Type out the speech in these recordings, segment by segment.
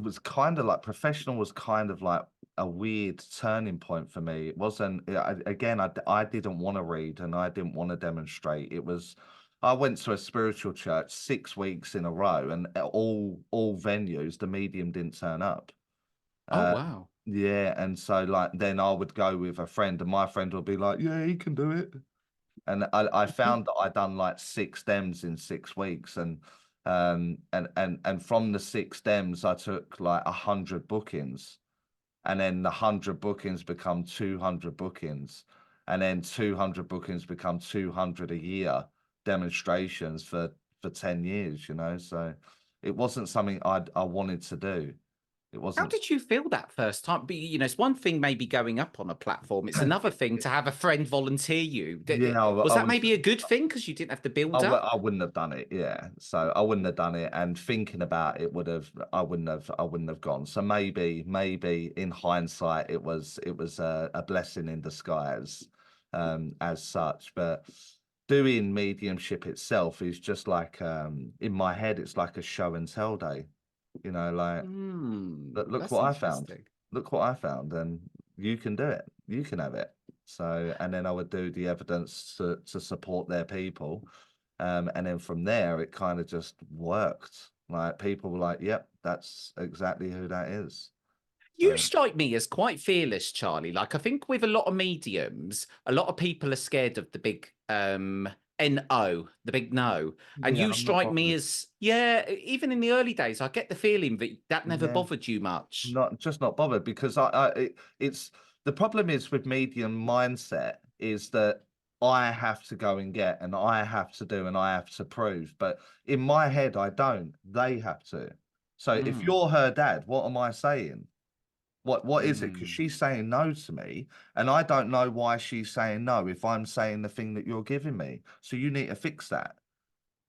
was kind of like professional was kind of like a weird turning point for me. It wasn't, again, I didn't want to read and I didn't want to demonstrate. It was, I went to a spiritual church 6 weeks in a row, and all venues, the medium didn't turn up. Oh, Uh, wow. yeah, and so like then I would go with a friend, and my friend would be like, "Yeah, he can do it." And I found that I'd done like 6 stems in 6 weeks, and from the 6 stems I took like 100 bookings, and then the 100 bookings become 200 bookings, and then 200 bookings become 200 a year demonstrations for 10 years, you know. So it wasn't something I wanted to do. It How wasn't. did you feel that first time? But, it's one thing maybe going up on a platform. It's another thing to have a friend volunteer you. Yeah, Was I that was. maybe a good thing because you didn't have to build I up? wouldn't have done it. Yeah, so I wouldn't have done it, and thinking about it would have. I wouldn't have gone. So maybe in hindsight, it was a blessing in disguise, as such. But doing mediumship itself is just like, in my head, it's like a show and tell day. You know, like, look That's what I found. interesting. Look what I found, and you can do it. You can have it. So, and then I would do the evidence to support their people. And then from there, it kind of just worked. Like people were like, "Yep, that's exactly who that is." You So strike me as quite fearless, Charlie. Like I think with a lot of mediums, a lot of people are scared of the big NO, the big no. And yeah, you I'm not strike me bothered. as, yeah, even in the early days, I get the feeling that that never Yeah, bothered you much. not bothered because it's the problem is with medium mindset is that I have to go and get, and I have to do, and I have to prove. But in my head, I don't. They have to. So if Mm, you're her dad, what am I saying? What is it? Because mm, she's saying no to me, and I don't know why she's saying no if I'm saying the thing that you're giving me. So you need to fix that.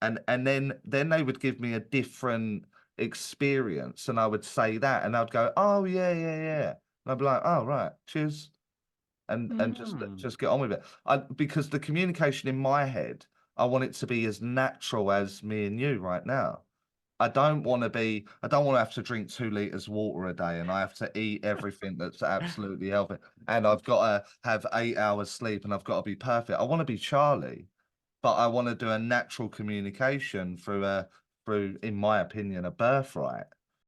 And then they would give me a different experience, and I would say that, and I'd go, "Oh yeah, yeah, yeah." And I'd be like, "Oh right, cheers," and mm. just get on with it. Because the communication in my head, I want it to be as natural as me and you right now. I don't want to have to drink 2 liters water a day, and I have to eat everything that's absolutely healthy. And I've got to have 8 hours sleep, and I've got to be perfect. I want to be Charlie, but I want to do a natural communication through, in my opinion, a birthright.